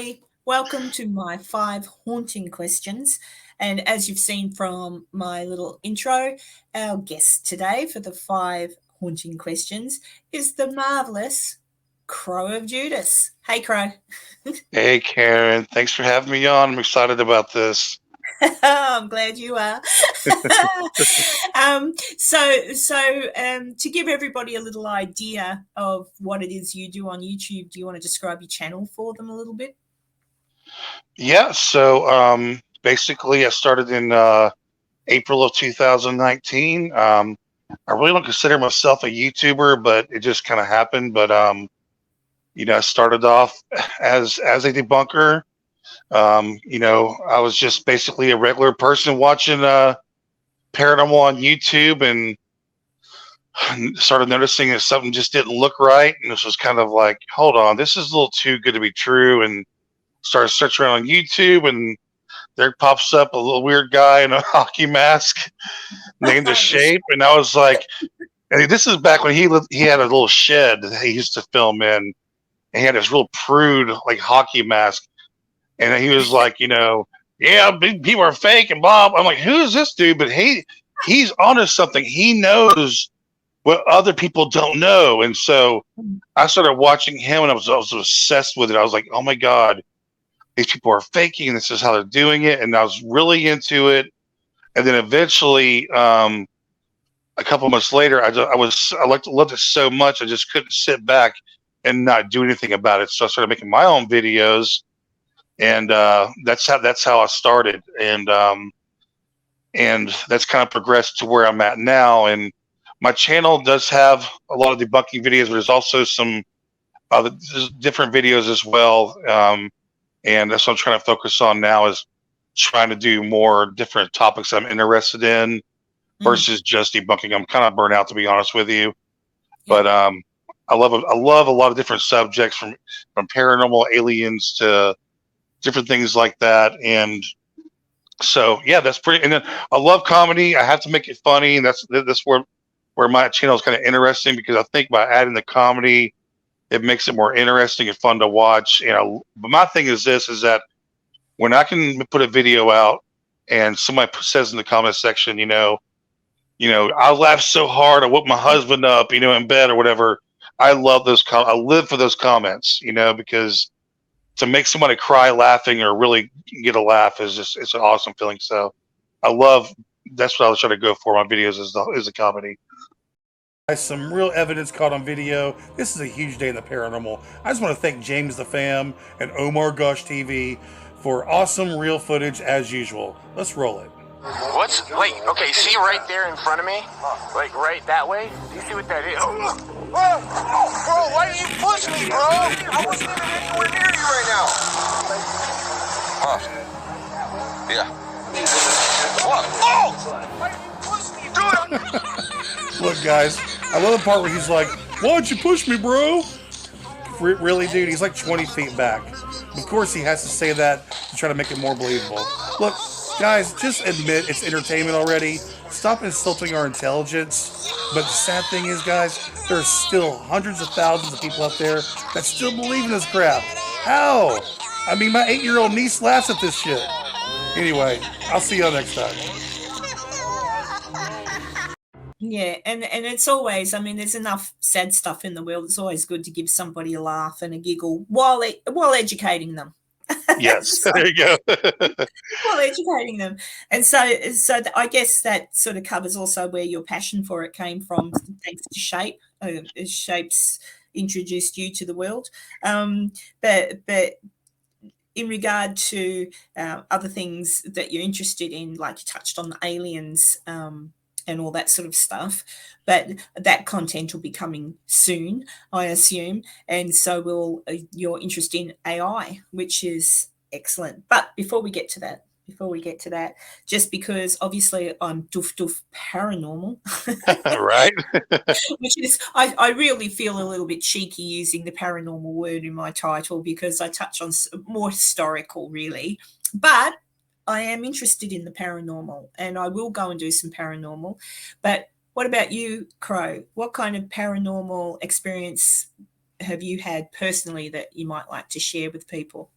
everybody. Welcome to my 5 haunting questions. And as you've seen from my little intro, our guest today for the 5 haunting questions is the marvelous Crow of Judas. Hey, Crow. Hey, Karen. Thanks for having me on. I'm excited about this. I'm glad you are. To give everybody a little idea of what it is you do on YouTube, do you want to describe your channel for them a little bit? Yeah, basically, I started in April of 2019. I really don't consider myself a YouTuber, but it just kind of happened. I started off as a debunker. I was just basically a regular person watching paranormal on YouTube and started noticing that something just didn't look right. And this was kind of like, hold on, this is a little too good to be true. And started searching around on YouTube, and there pops up a little weird guy in a hockey mask named The Shape. And I was like, and this is back when he had a little shed that he used to film in. And he had this real prude, like, hockey mask. And he was like, yeah, big people are fake and blah. I'm like, who is this dude? But he's onto something. He knows what other people don't know. And so I started watching him, and I was obsessed with it. I was like, oh my God, these people are faking, and this is how they're doing it. And I was really into it. And then eventually, a couple months later, loved it so much, I just couldn't sit back and not do anything about it. So I started making my own videos, and that's how I started. And that's kind of progressed to where I'm at now. And my channel does have a lot of debunking videos, but there's also some other different videos as well. And that's what I'm trying to focus on now, is trying to do more different topics I'm interested in versus just debunking. I'm kind of burnt out, to be honest with you. But I love a lot of different subjects, from paranormal, aliens, to different things like that. And so, yeah, that's pretty. And then I love comedy. I have to make it funny, and that's where my channel is kind of interesting, because I think by adding the comedy, it makes it more interesting and fun to watch. But my thing is that when I can put a video out and somebody says in the comment section, I laughed so hard, I woke my husband up, in bed or whatever. I love those. I live for those comments, because to make somebody cry laughing or really get a laugh it's an awesome feeling. So that's what I was trying to go for. My videos is the comedy. Some real evidence caught on video. This is a huge day in the paranormal. I just want to thank James the Fam and Omar Gosh TV for awesome real footage as usual. Let's roll it. Okay, see right there in front of me? Like right that way? Do you see what that is? Bro, why do you push me, bro? I wasn't even anywhere near you right now. Yeah. What? Oh! Why did you push me, dude? Look, guys, I love the part where he's like, why'd you push me, bro? Really, dude? He's like 20 feet back. Of course, he has to say that to try to make it more believable. Look, guys, just admit it's entertainment already. Stop insulting our intelligence. But the sad thing is, guys, there's still hundreds of thousands of people out there that still believe in this crap. How? I mean, my 8-year-old niece laughs at this shit. Anyway, I'll see y'all next time. Yeah, and it's always, there's enough sad stuff in the world. It's always good to give somebody a laugh and a giggle while educating them. Yes, there you go. While educating them. And so I guess that sort of covers also where your passion for it came from, thanks to Shape. Shape's introduced you to the world. But in regard to other things that you're interested in, like you touched on the aliens, and all that sort of stuff, but that content will be coming soon, I assume, and so will your interest in AI, which is excellent. But before we get to that, just because obviously I'm doof paranormal, Right? which is I really feel a little bit cheeky using the paranormal word in my title, because I touch on more historical, really, but I am interested in the paranormal, and I will go and do some paranormal. But what about you, Crow? What kind of paranormal experience have you had personally that you might like to share with people?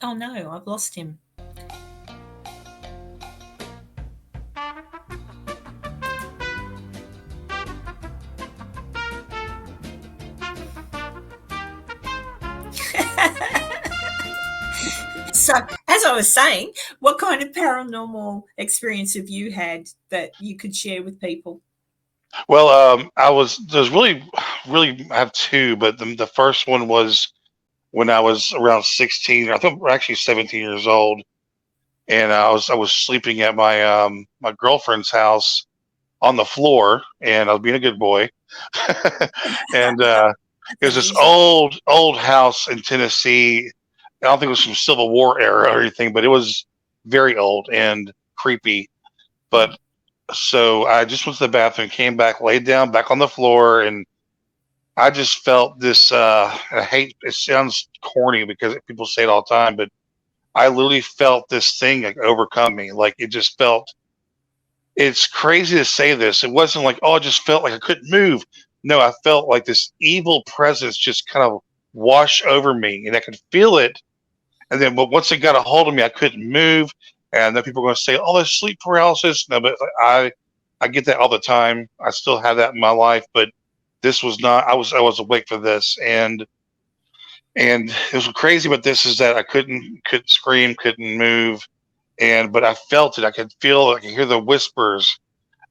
Oh no, I've lost him. So, as I was saying, what kind of paranormal experience have you had that you could share with people? Well, there's really, I have two, but the first one was when I was around 16, I think we're actually 17 years old, and I was sleeping at my girlfriend's house on the floor, and I was being a good boy, and it That's was this unusual. old house in Tennessee. I don't think it was from Civil War era or anything, but it was very old and creepy. But so I just went to the bathroom, came back, laid down back on the floor, and I just felt this. I hate it. Sounds corny because people say it all the time, but I literally felt this thing like overcome me. Like it just felt. It's crazy to say this. It wasn't like, oh, I just felt like I couldn't move. No, I felt like this evil presence just kind of wash over me, and I could feel it. And then, but once it got a hold of me, I couldn't move. And then people are going to say, "Oh, there's sleep paralysis." No, but I get that all the time. I still have that in my life, but this was not. I was awake for this, and it was crazy. But this is that I couldn't scream, couldn't move, but I felt it. I could feel. I could hear the whispers.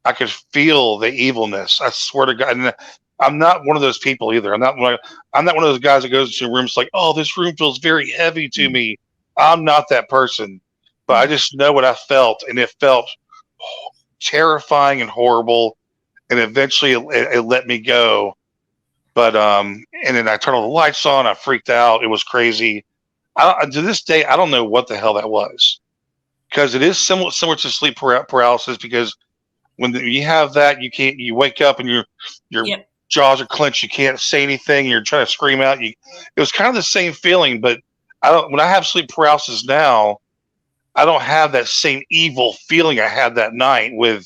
I could feel the evilness. I swear to God. And I'm not one of those people either. I'm not one of those guys that goes into rooms like, oh, this room feels very heavy to Mm, me. I'm not that person. But I mm. just know what I felt, and it felt terrifying and horrible. And eventually, it let me go. But and then I turned all the lights on. I freaked out. It was crazy. To this day, I don't know what the hell that was because it is similar to sleep paralysis because when you have that, you wake up and your Yep. jaws are clenched. You can't say anything. You're trying to scream out. It was kind of the same feeling, but I don't. When I have sleep paralysis now, I don't have that same evil feeling I had that night with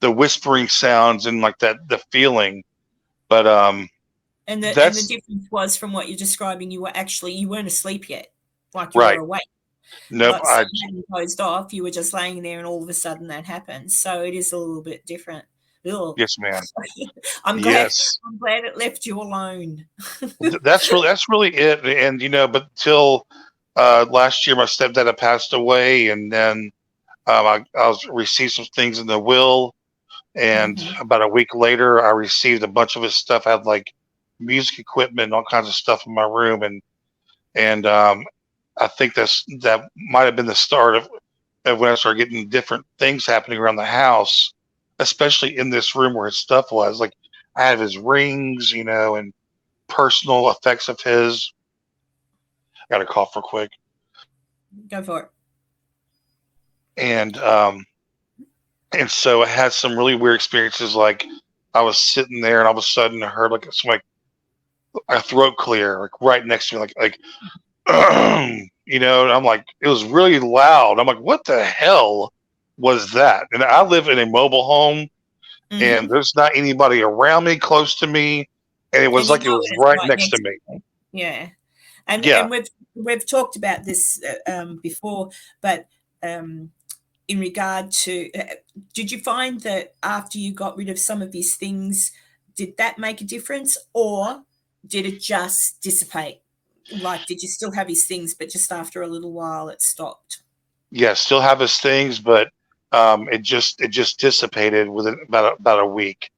the whispering sounds and like that the feeling. But And the that's difference was from what you're describing, you weren't asleep yet, like you were right. awake. Nope. Like sun hadn't closed off, you were just laying there and all of a sudden that happened. So it is a little bit different. Ugh. Yes, ma'am. I'm glad Yes. I'm glad it left you alone. That's really it. And but till last year, my stepdad had passed away, and then I was received some things in the will, and Mhm. about a week later, I received a bunch of his stuff. I had like music equipment, and all kinds of stuff in my room, and I think that might have been the start of when I started getting different things happening around the house, especially in this room where his stuff was. Like I have his rings, and personal effects of his. Got to cough real quick, Go for it. and so I had some really weird experiences. Like I was sitting there, and all of a sudden I heard like some like a throat clear, like right next to me, like and I'm like, it was really loud. I'm like, what the hell was that? And I live in a mobile home, and Mhm. there's not anybody around me, close to me, and it And was you like it know was it's right right next to next me. to you. Yeah. And Yeah. and we've talked about this, before, but, in regard to, did you find that after you got rid of some of these things, did that make a difference, or did it just dissipate? Like, did you still have his things, but just after a little while it stopped? Yeah, still have his things, but it just dissipated within about a week.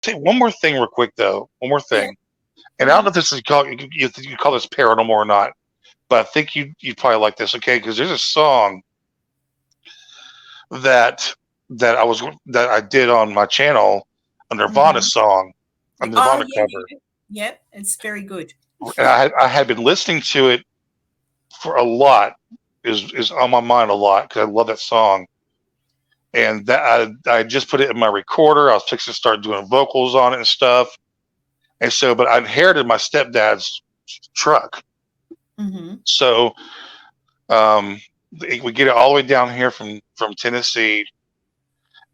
Say one more thing real quick though. One more Yeah. thing, and I don't know if this is called you call this paranormal or not, but I think you probably like this. Okay, because there's a song that that I did on my channel, a Nirvana Mhm. song, a Oh, Nirvana yeah, cover, yeah. Yep, it's very good. and I had been listening to it for a lot. Is on my mind a lot because I love that song, and that I just put it in my recorder. I was fixing to start doing vocals on it and stuff, and so but I inherited my stepdad's truck, Mhm. so um, we get it all the way down here from Tennessee,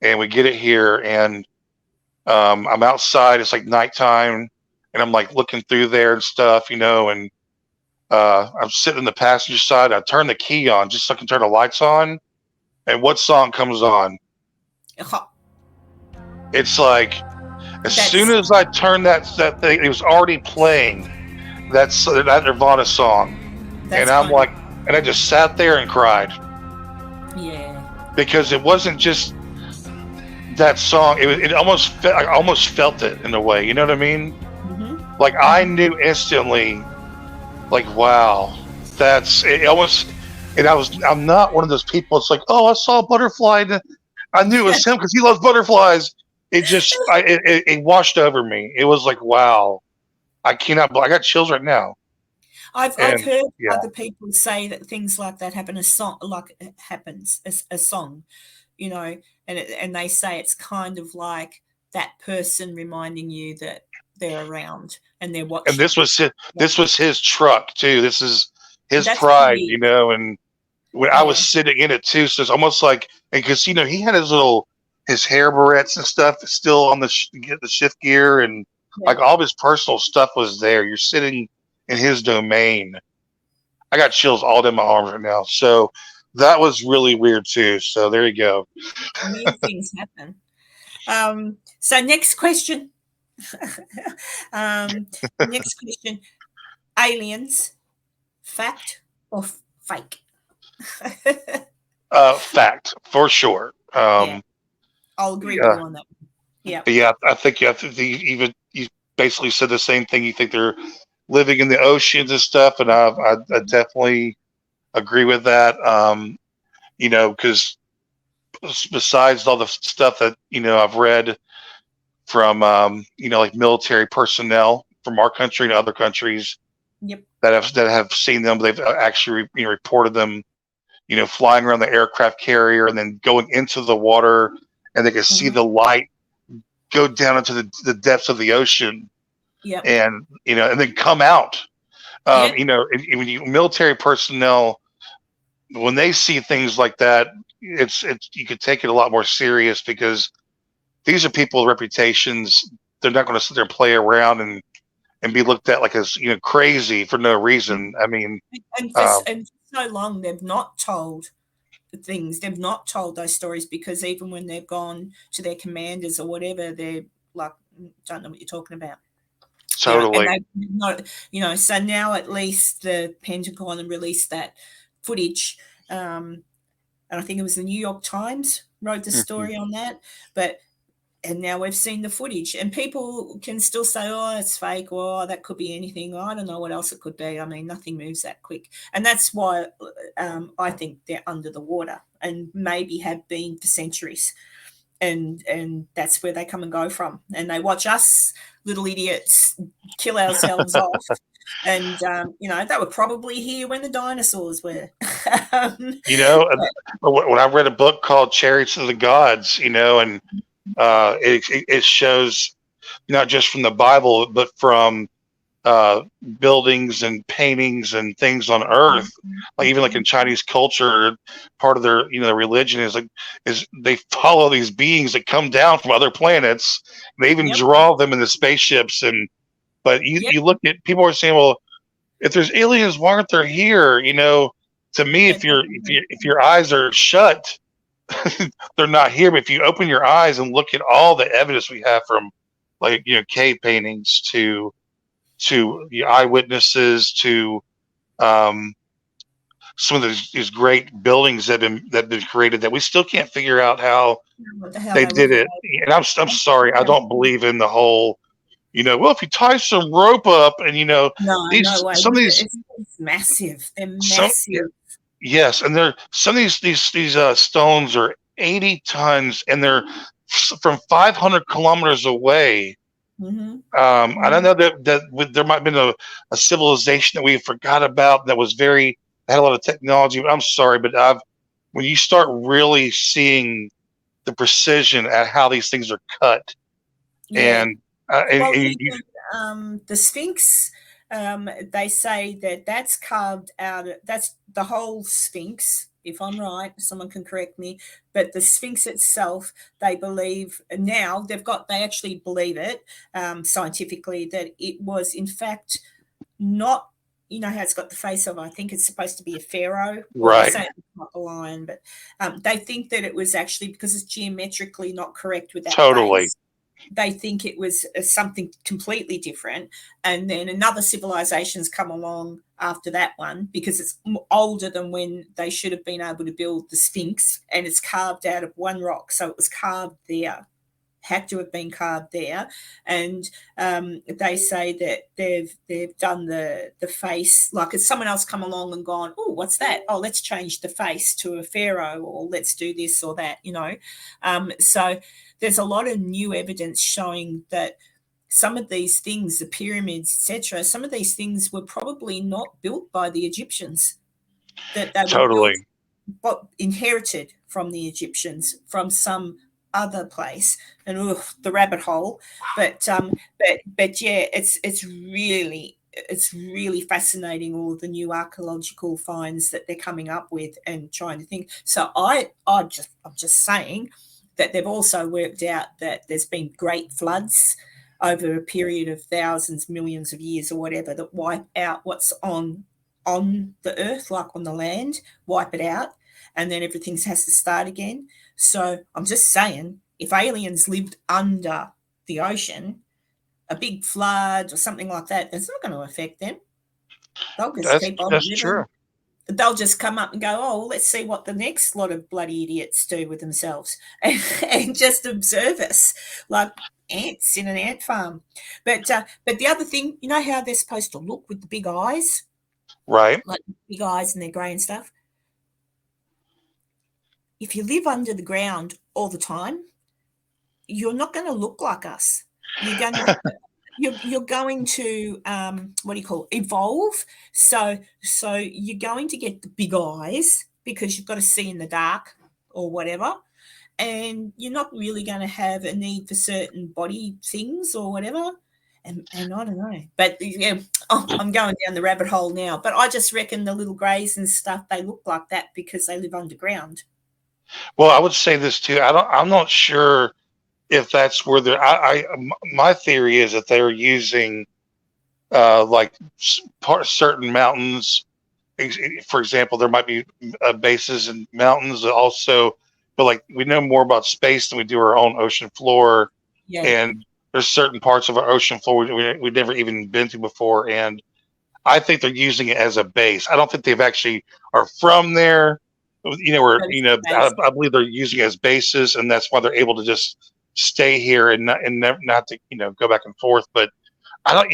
and we get it here, and I'm outside. It's like nighttime, and I'm like looking through there and stuff, and I'm sitting in the passenger side. I turn the key on just so I can turn the lights on. And what song comes on? It's like as soon as I turned that thing, it was already playing that Nirvana song, and I'm funny. like, and I just sat there and cried. Yeah. Because it wasn't just that song. It almost I almost felt it in a way. You know what I mean? Mm-hmm. Like I knew instantly. Like wow, that's it. Almost. And I'm not one of those people. It's like, oh, I saw a butterfly. And I knew it was him because he loves butterflies. It just, it washed over me. It was like, wow, I cannot. I got chills right now. I've heard other people say that things like that happen. A song like it happens a song, you know, and they say it's kind of like that person reminding you that they're around and they're watching. And this was his truck too. This is his That's pride, pretty, you know. And when I was sitting in it too, so it's almost like because you know he had his hair barrettes and stuff still on the shift gear, and like all of his personal stuff was there. You're sitting in his domain. I got chills all down my arms right now. So that was really weird too. So there you go. weird things happen. So next question. Next question. Aliens, fact or fake? Fact for sure. Yeah, I'll agree with you on that. Yeah. Yeah, I think you basically said the same thing. You think they're living in the oceans and stuff, and I definitely agree with that. You know, because besides all the stuff that you know I've read from you know like military personnel from our country and other countries Yep. that have seen them, they've actually reported them, you know, flying around the aircraft carrier and then going into the water, and they can see the light go down into the depths of the ocean. Yeah. And you know, and then come out. You know, when you military personnel, when they see things like that, it's you could take it a lot more serious because these are people with reputations. They're not going to sit there and play around and be looked at like as you know crazy for no reason. I mean, and for so long they've not told things. They've not told those stories because even when they've gone to their commanders or whatever, they're like, don't know what you're talking about. Totally. You know, and they not, you know, so now at least the Pentagon have released that footage. And I think it was the New York Times wrote the story on that. And now we've seen the footage, and people can still say, oh, it's fake, or oh, that could be anything. I don't know what else it could be. I mean, nothing moves that quick. And that's why I think they're under the water and maybe have been for centuries. And that's where they come and go from. And they watch us little idiots kill ourselves off. And, you know, they were probably here when the dinosaurs were. You know, when I read a book called Chariots of the Gods, you know, and it shows not just from the Bible, but from buildings and paintings and things on Earth, like even like in Chinese culture, part of their their religion is they follow these beings that come down from other planets. They even draw them in the spaceships, but you look at people are saying, well, if there's aliens, why aren't they here? You know, to me, if your eyes are shut, they're not here. But if you open your eyes and look at all the evidence we have from, like cave paintings to the eyewitnesses to some of these great buildings that have been created that we still can't figure out how they did it. And I'm sorry, I don't believe in the whole. Well, if you tie some rope up and no way. Some of these it's massive. They're massive. Yes, and some of these stones are 80 tons, and they're from 500 kilometers away. I don't know that there might have been a civilization that we forgot about that was had a lot of technology. But I'm sorry, but when you start really seeing the precision at how these things are cut, and the Sphinx, they say that's carved out. That's the whole Sphinx. If I'm right, someone can correct me. But the Sphinx itself, they believe now they actually believe it scientifically that it was in fact not you know how it's got the face of, I think it's supposed to be a pharaoh. Well, they Right. say it's not a lion, but they think that it was actually because it's geometrically not correct with that Totally. face. They think it was something completely different. And then another civilization's come along after that one because it's older than when they should have been able to build the Sphinx, and it's carved out of one rock. So it was carved there, had to have been carved there, and they say that they've done the face, like if someone else come along and gone, oh, what's that? Oh, let's change the face to a pharaoh, or let's do this or that, you know. So there's a lot of new evidence showing that some of these things, the pyramids, etc., some of these things were probably not built by the Egyptians, that they were built, Totally. but inherited from the Egyptians from some other place. And the rabbit hole. But yeah, it's really fascinating, all the new archaeological finds that they're coming up with and trying to think. So I'm just saying that they've also worked out that there's been great floods over a period of thousands, millions of years or whatever, that wipe out what's on the earth, like on the land, wipe it out, and then everything has to start again. So I'm just saying, if aliens lived under the ocean, a big flood or something like that, it's not going to affect them. They'll just keep on That's living. true. They'll just come up and go, oh, well, let's see what the next lot of bloody idiots do with themselves, and just observe us like ants in an ant farm. But the other thing, you know how they're supposed to look with the big eyes? Right. Like big eyes and they're grey and stuff. If you live under the ground all the time, you're not going to look like us. You're going to what do you call it? Evolve. So you're going to get the big eyes because you've got to see in the dark or whatever, and you're not really going to have a need for certain body things or whatever. And I don't know, but yeah, I'm going down the rabbit hole now. But I just reckon the little greys and stuff, they look like that because they live underground. Well, I would say this too. I'm not sure if that's where they're. My theory is that they're using like certain mountains. For example, there might be bases in mountains that also, but like we know more about space than we do our own ocean floor, Yeah. and there's certain parts of our ocean floor we've never even been to before, and I think they're using it as a base. I don't think they've actually are from there, I believe they're using it as bases, and that's why they're able to just stay here and not to go back and forth. But I don't,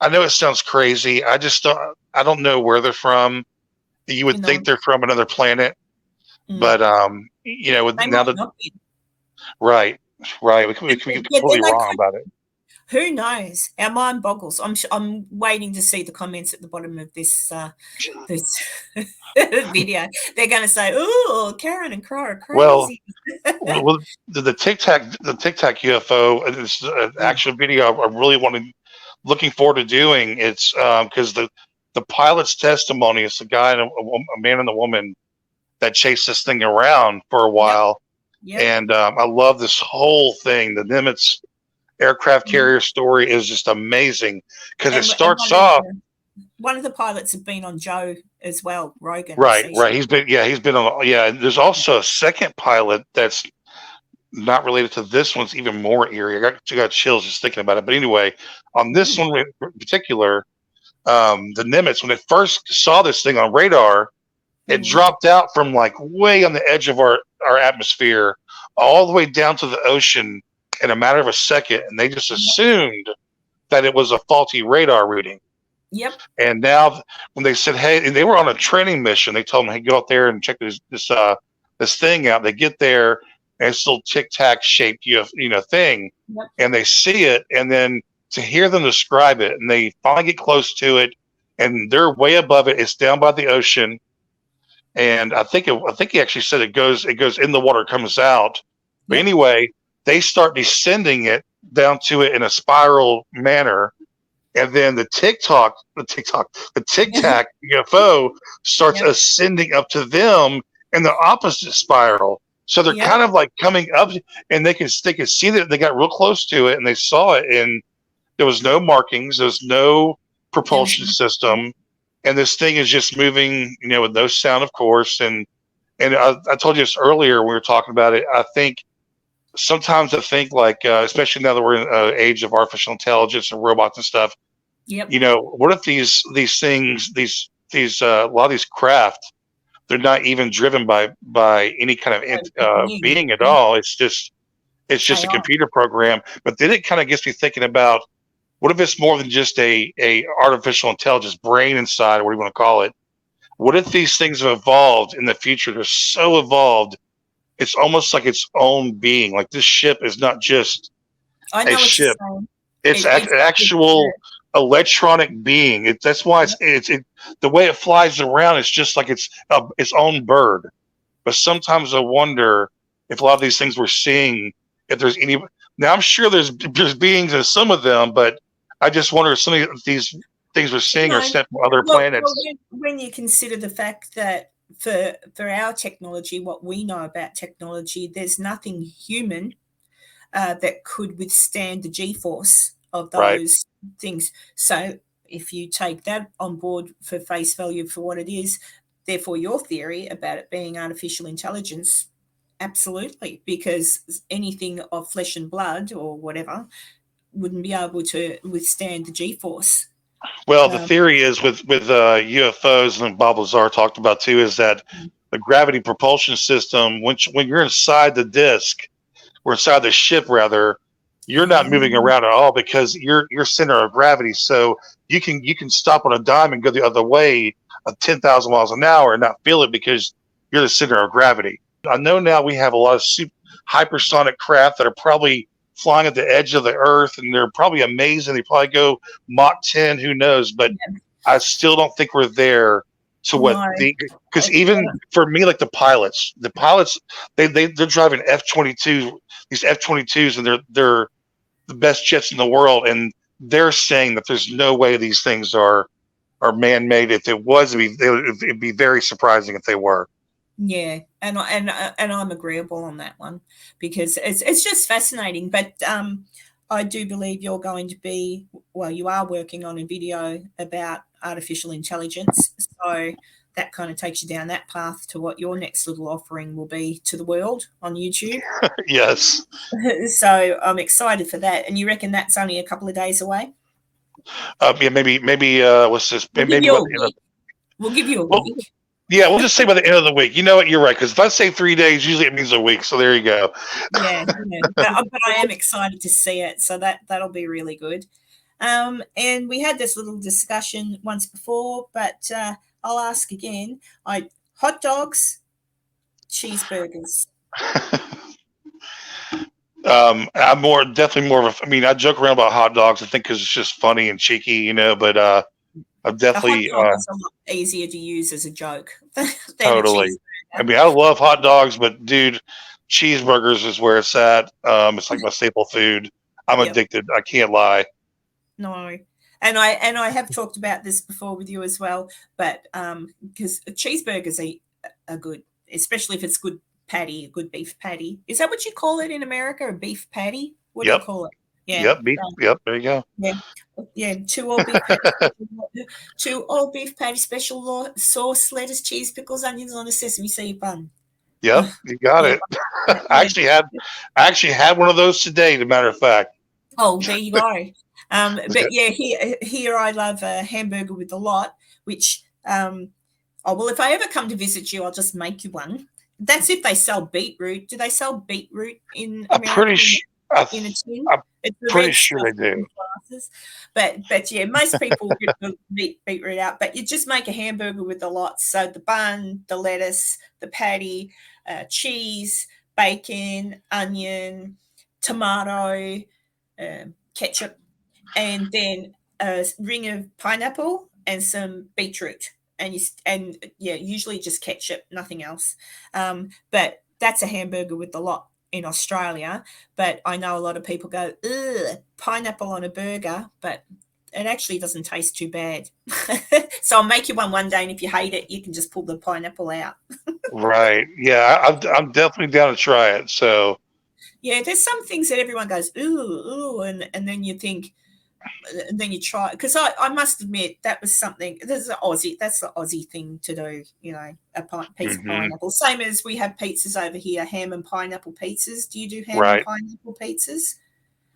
I know it sounds crazy. I don't know where they're from. You would think they're from another planet, but they now might not be. Right, we can be completely wrong about it. Who knows? Our mind boggles. I'm waiting to see the comments at the bottom of this video. They're going to say, "Oh, Karen and Crow are crazy." Well, the Tic Tac UFO, this actual video I'm really looking forward to doing. It's because the pilot's testimony is the guy and a man and a woman that chased this thing around for a while, and I love this whole thing. The Nimitz aircraft carrier story is just amazing because it starts off. One of the pilots have been on Joe as well, Rogan. Right. He's been on. Yeah, there's also a second pilot that's not related to this one's even more eerie. I got chills just thinking about it. But anyway, on this one in particular, the Nimitz, when it first saw this thing on radar, it dropped out from like way on the edge of our atmosphere all the way down to the ocean in a matter of a second, and they just assumed that it was a faulty radar reading. Yep. And now, when they said, "Hey," and they were on a training mission, they told them, "Hey, go out there and check this thing out." They get there, and it's a little Tic Tac shaped thing, and they see it, and then to hear them describe it, and they finally get close to it, and they're way above it. It's down by the ocean, and I think he actually said it goes in the water, comes out. But anyway, they start descending it down to it in a spiral manner, and then the Tic Tac UFO starts ascending up to them in the opposite spiral. So they're kind of like coming up, and they can see that they got real close to it, and they saw it, and there was no markings, there's no propulsion system, and this thing is just moving, with no sound, of course. And I told you this earlier when we were talking about it. I think sometimes like, especially now that we're in an age of artificial intelligence and robots and stuff. Yep. What if these things, a lot of these craft, they're not even driven by any kind of being at all. It's just a computer program. But then it kind of gets me thinking about, what if it's more than just a artificial intelligence brain inside, what do you want to call it? What if these things have evolved in the future? They're so evolved, it's almost like its own being. Like, this ship is not just a ship; it's an actual electronic being. That's why it's the way it flies around. It's just like it's its own bird. But sometimes I wonder if a lot of these things we're seeing, if there's any. Now, I'm sure there's beings in some of them, but I just wonder if some of these things we're seeing are sent from other planets. When you consider the fact that for our technology, what we know about technology, there's nothing human that could withstand the G-force of those things. So if you take that on board for face value for what it is, therefore your theory about it being artificial intelligence, absolutely, because anything of flesh and blood or whatever wouldn't be able to withstand the G-force. Well, the theory is with UFOs, and Bob Lazar talked about too, is that the gravity propulsion system, when you're inside the disk, or inside the ship rather, you're not moving around at all because you're center of gravity. So you can stop on a dime and go the other way at 10,000 miles an hour and not feel it because you're the center of gravity. I know now we have a lot of hypersonic craft that are probably flying at the edge of the earth, and they're probably amazing. They probably go Mach 10, who knows? But I still don't think we're there to because even for me, like the pilots, they're driving F-22, these F-22s, and they're the best jets in the world, and they're saying that there's no way these things are man-made. If it was, it'd be very surprising if they were. Yeah, and I'm agreeable on that one because it's just fascinating. But I do believe you're going to be, well, you are working on a video about artificial intelligence, so that kind of takes you down that path to what your next little offering will be to the world on YouTube. Yes. So I'm excited for that. And you reckon that's only a couple of days away? Yeah, maybe. What's this? We'll give you a week. Yeah, we'll just say by the end of the week. You know what? You're right. Because if I say 3 days, usually it means a week. So there you go. Yeah. But I am excited to see it. So that'll be really good. And we had this little discussion once before, but I'll ask again. Hot dogs, cheeseburgers. I'm definitely more of a. I mean, I joke around about hot dogs. I think because it's just funny and cheeky, But I'm definitely a lot easier to use as a joke. Totally. I mean, I love hot dogs, but dude, cheeseburgers is where it's at. It's like my staple food. I'm addicted. I can't lie. No, and I have talked about this before with you as well. But because cheeseburgers are good, especially if it's good patty, a good beef patty. Is that what you call it in America? A beef patty? What do you call it? Yeah. Yep. Beef. Yep. There you go. Yeah. Two all beef patty, special sauce, lettuce, cheese, pickles, onions on a sesame seed bun. Yep, you got it. I actually had one of those today, as a matter of fact. Oh, there you go. But yeah, here I love a hamburger with a lot, which if I ever come to visit you, I'll just make you one. That's if they sell beetroot. Do they sell beetroot in America? In a tin? I'm pretty sure they do. But yeah, most people get beetroot out. But you just make a hamburger with a lot. So the bun, the lettuce, the patty, cheese, bacon, onion, tomato, ketchup, and then a ring of pineapple and some beetroot. And usually just ketchup, nothing else. But that's a hamburger with a lot in Australia. But I know a lot of people go, ugh, pineapple on a burger, but it actually doesn't taste too bad. So I'll make you one day, and if you hate it, you can just pull the pineapple out. Right. Yeah, I'm definitely down to try it. So yeah, there's some things that everyone goes, ooh, and then you think, and then you try, because I must admit that was something, that's the Aussie thing to do, a piece of pineapple. Same as we have pizzas over here, ham and pineapple pizzas. Do you do ham and pineapple pizzas?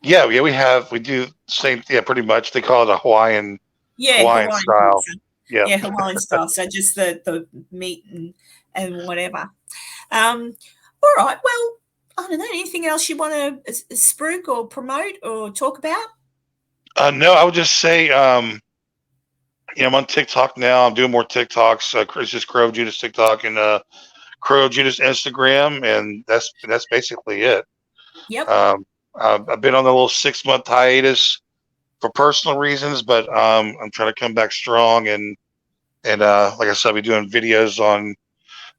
Yeah, we do same. Yeah, pretty much. They call it a Hawaiian style. Pizza. Yeah, Yeah, Hawaiian style. So just the meat and whatever. All right. Well, I don't know. Anything else you want to spruik or promote or talk about? No, I would just say, I'm on TikTok now. I'm doing more TikToks. It's just Crow Judas TikTok and Crow Judas Instagram, and that's basically it. Yep. I've been on a little 6-month hiatus for personal reasons, but I'm trying to come back strong and like I said, I'll be doing videos on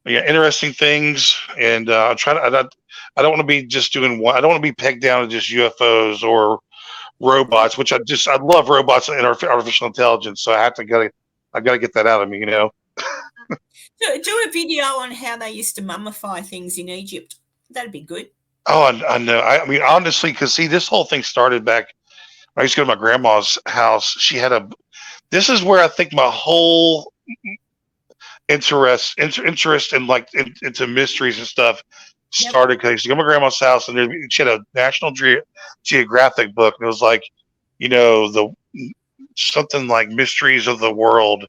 interesting things, and I'm trying to. I don't want to be just doing one. I don't want to be pegged down to just UFOs or robots, which I love robots and artificial intelligence. So I got to get that out of me, Do a video on how they used to mummify things in Egypt. That'd be good. Oh, I know. I mean, honestly, because see, this whole thing started back when I used to go to my grandma's house. She had this is where I think my whole interest in into mysteries and stuff started, because I used to go to my grandma's house and she had a National Geographic book, and it was like, something like Mysteries of the World,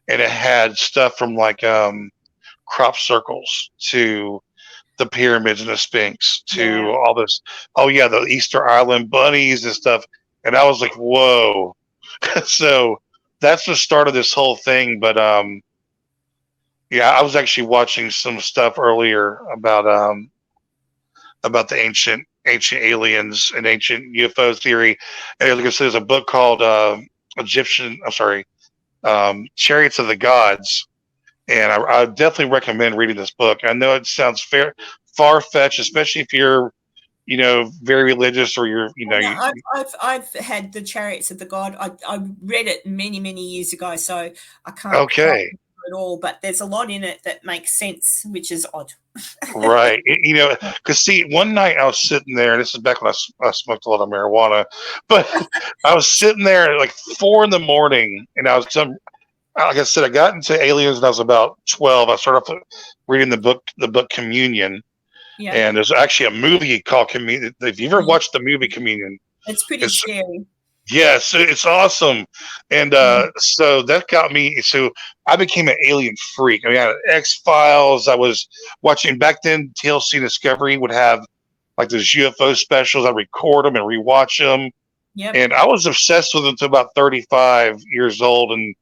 and it had stuff from like crop circles to the pyramids and the Sphinx to all this. Oh yeah, the Easter Island bunnies and stuff. And I was like, whoa. So that's the start of this whole thing. But yeah, I was actually watching some stuff earlier about the ancient aliens and ancient UFO theory. And like I said, there's a book called Chariots of the Gods. And I definitely recommend reading this book. I know it sounds far-fetched, especially if you're, very religious, or you're, I've had the Chariots of the God. I read it many, many years ago, so I can't okay at all. But there's a lot in it that makes sense, which is odd. Right. Because see, one night I was sitting there, and this is back when I smoked a lot of marijuana, but I was sitting there at like 4 a.m, and I was like I said, I got into aliens when I was about 12. I started off reading the book Communion. Yeah. And there's actually a movie called Communion. If you ever watched the movie Communion, it's pretty scary. Yes, it's awesome. And so that got me. So I became an alien freak. I mean, I had X-Files. I was watching back then. TLC Discovery would have like those UFO specials. I'd record them and rewatch them. Yep. And I was obsessed with them until about 35 years old. And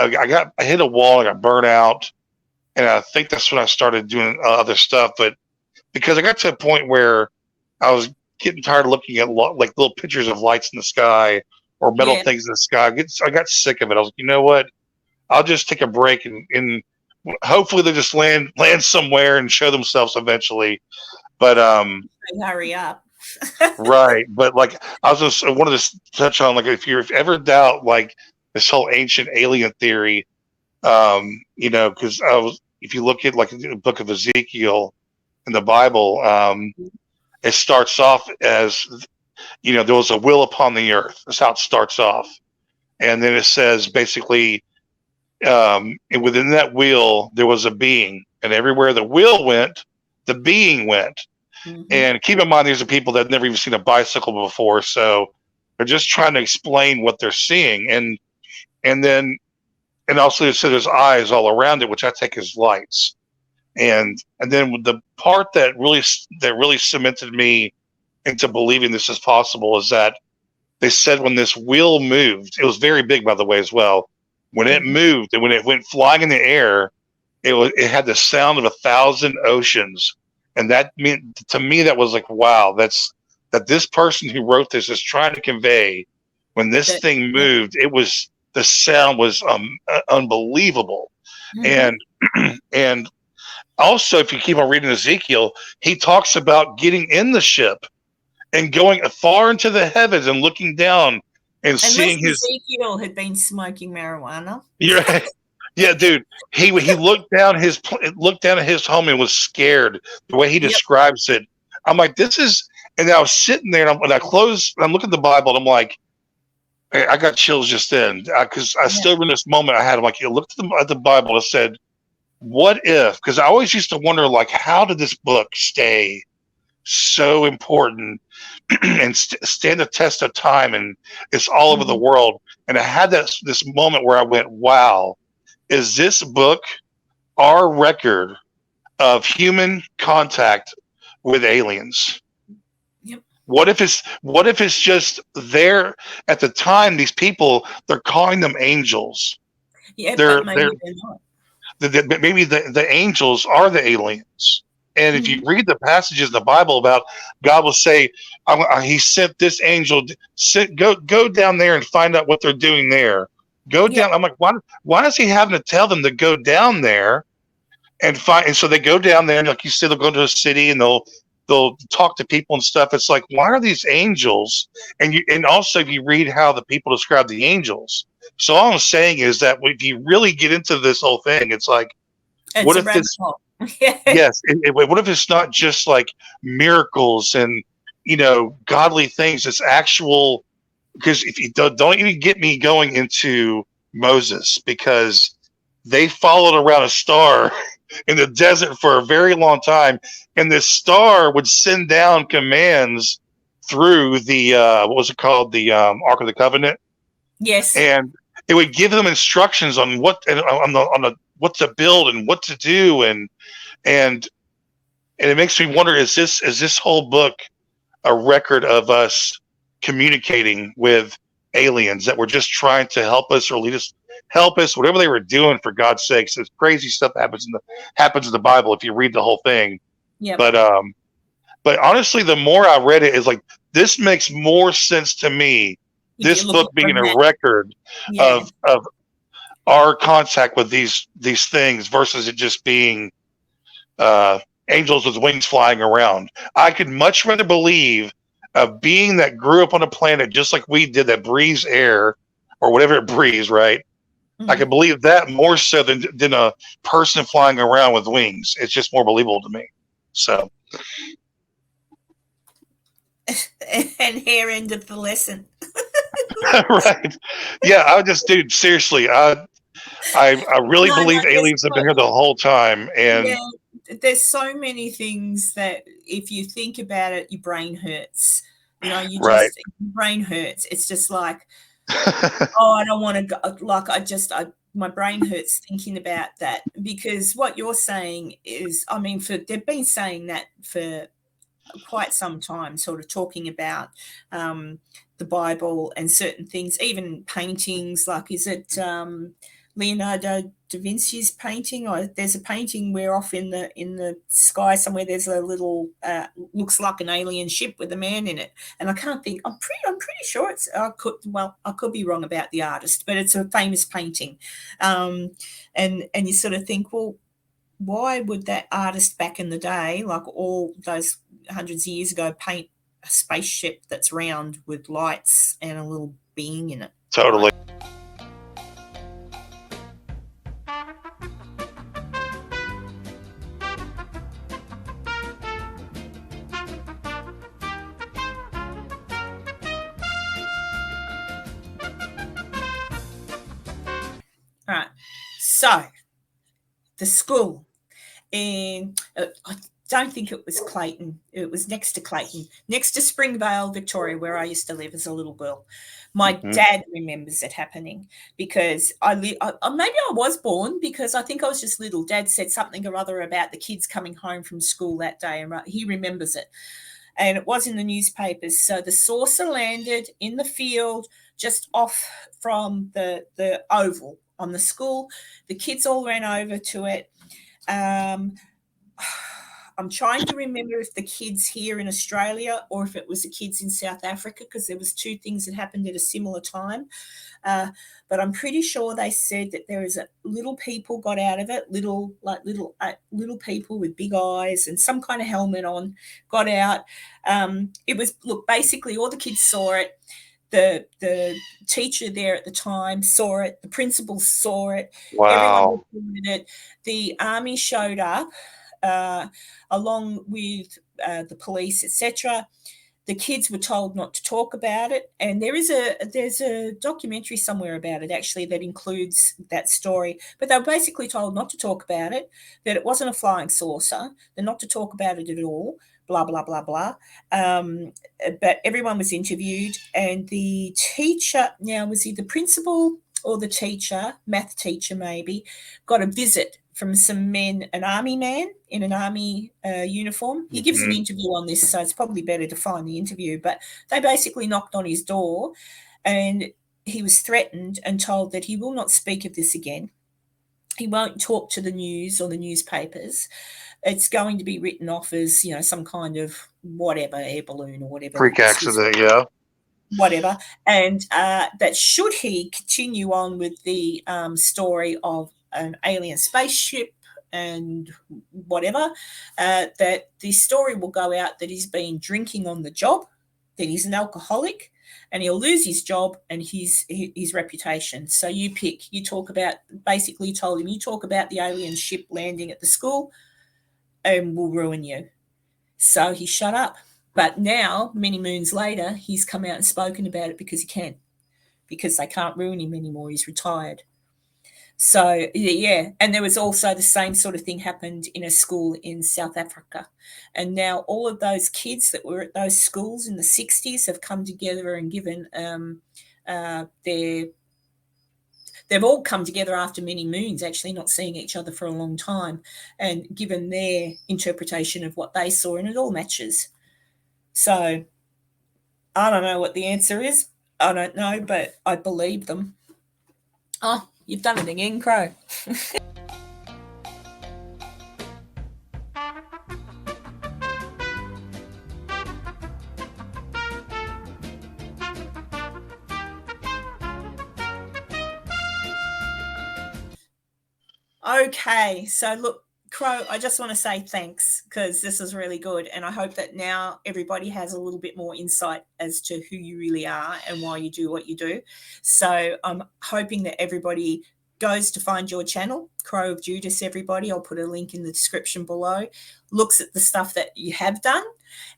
I hit a wall. I got burnt out, and I think that's when I started doing other stuff. But because I got to a point where I was getting tired of looking at like little pictures of lights in the sky or metal things in the sky, I got sick of it. I was like, you know what? I'll just take a break, and hopefully they just land somewhere and show themselves eventually. But hurry up. Right. But like I wanted to touch on, like, if you ever doubt like this whole ancient alien theory, because if you look at like the book of Ezekiel in the Bible, it starts off as, there was a will upon the earth. That's how it starts off. And then it says basically, and within that will, there was a being, and everywhere the will went, the being went. Mm-hmm. And keep in mind, these are people that have never even seen a bicycle before. So they're just trying to explain what they're seeing. And also it said there's eyes all around it, which I take as lights. And then the part that really cemented me into believing this is possible is that they said when this wheel moved, it was very big, by the way, as well. When it moved and when it went flying in the air, it had the sound of 1,000 oceans. And that to me, that was like, wow, that this person who wrote this is trying to convey when this thing moved, the sound was unbelievable. Mm-hmm. And also, if you keep on reading Ezekiel, he talks about getting in the ship and going far into the heavens and looking down and seeing Ezekiel had been smoking marijuana. Yeah, yeah, dude. He looked down at his home and was scared. The way he describes it, I'm like, this is. And I was sitting there and I'm looking at the Bible and I'm like, I got chills just then because I still remember this moment I had. I'm like, you looked at the Bible and said, "What if?" Because I always used to wonder, like, how did this book stay so important and stand the test of time, and it's all over the world. And I had this moment where I went, "Wow, is this book our record of human contact with aliens?" Yep. What if it's just there at the time? These people, they're calling them angels. Yeah, They're but maybe they're they're not. maybe the angels are the aliens. And if you read the passages in the Bible about God will say, He sent this angel, go down there and find out what they're doing there. Go Yeah. down. I'm like, why is He having to tell them to go down there and find? And so they go down there, and like you said, they'll go to a city and they'll talk to people and stuff. It's like, why are these angels? And also if you read how the people describe the angels. So all I'm saying is that if you really get into this whole thing, it's like, It's what a if rabbit this? hole. Yes, what if it's not just like miracles and godly things? It's actual. Because if you don't even get me going into Moses, because they followed around a star in the desert for a very long time, and this star would send down commands through the what was it called, the Ark of the Covenant, Yes. and it would give them instructions on what and on the what to build and what to do, and it makes me wonder: is this whole book a record of us communicating with aliens that were just trying to help us or lead us, help us, whatever they were doing? For God's sakes, this crazy stuff happens in the Bible if you read the whole thing. Yep. But honestly, the more I read it, is like this makes more sense to me. If This you're looking book for being a that. record Yeah. of our contact with these things versus it just being uh, angels with wings flying around. I could much rather believe a being that grew up on a planet just like we did, that breathes air or whatever it breathes, right? I could believe that more so than a person flying around with wings. It's just more believable to me. So, And here ended the lesson. right. Yeah, I just, dude, seriously, I really No, believe there's aliens have been here the whole time. And there's so many things that if you think about it, your brain hurts. You right. just your brain hurts. It's just like, oh, I don't want to go. Like my brain hurts thinking about that, because what you're saying is, I mean, they've been saying that for quite some time, sort of talking about the Bible and certain things, even paintings. Like, is it Leonardo da Vinci's painting? Or there's a painting where off in the sky somewhere there's a little looks like an alien ship with a man in it, and I can't think. I'm pretty sure it's. I could be wrong about the artist, but it's a famous painting, and you sort of think, well, why would that artist back in the day, like all those hundreds of years ago, paint a spaceship that's round with lights and a little being in it? Totally. All right. So the school, and I don't think it was Clayton. It was next to Clayton, next to Springvale, Victoria, where I used to live as a little girl. My dad remembers it happening because maybe I was born, because I think I was just little. Dad said something or other about the kids coming home from school that day, and he remembers it. And it was in the newspapers. So the saucer landed in the field just off from the oval on the school. The kids all ran over to it. I'm trying to remember if the kids here in Australia or if it was the kids in South Africa, because there was two things that happened at a similar time. But I'm pretty sure they said that there is little people got out of it, little people with big eyes and some kind of helmet on, got out. It was, look, basically all the kids saw it. The teacher there at the time saw it. The principal saw it. Wow. Everyone reported it. The army showed up along with the police, etc. The kids were told not to talk about it, and there's a documentary somewhere about it actually that includes that story. But they were basically told not to talk about it, that it wasn't a flying saucer, they're not to talk about it at all, blah blah blah blah. But everyone was interviewed, and the teacher, now was he the principal or the teacher, math teacher maybe, got a visit from some men, an army man in an army uniform. He gives an interview on this, so it's probably better to find the interview. But they basically knocked on his door, and he was threatened and told that he will not speak of this again. He won't talk to the news or the newspapers. It's going to be written off as, you know, some kind of whatever, air balloon or whatever. Freak accident, yeah. Whatever. And that should he continue on with the story of an alien spaceship and whatever, that the story will go out that he's been drinking on the job, that he's an alcoholic, and he'll lose his job and his reputation. So you pick. You talk about, basically told him, you talk about the alien ship landing at the school and we'll ruin you. So he shut up. But now, many moons later, he's come out and spoken about it because he can, because they can't ruin him anymore. He's retired. So, yeah. And there was also the same sort of thing happened in a school in South Africa. And now all of those kids that were at those schools in the 60s have come together and given they've all come together after many moons, actually not seeing each other for a long time, and given their interpretation of what they saw, and it all matches. So I don't know what the answer is. I don't know, but I believe them. Oh, you've done it again, Crow. Okay, so look, Crow, I just want to say thanks because this is really good, and I hope that now everybody has a little bit more insight as to who you really are and why you do what you do. So I'm hoping that everybody goes to find your channel, Crow of Judas, everybody. I'll put a link in the description below, looks at the stuff that you have done,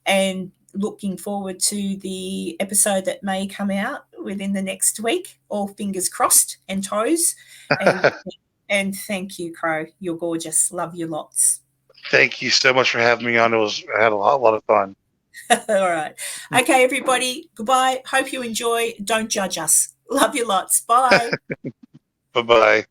and looking forward to the episode that may come out within the next week. All fingers crossed and toes. And thank you, Crow. You're gorgeous. Love you lots. Thank you so much for having me on. I had a lot of fun. All right. Okay, everybody. Goodbye. Hope you enjoy. Don't judge us. Love you lots. Bye. Bye-bye.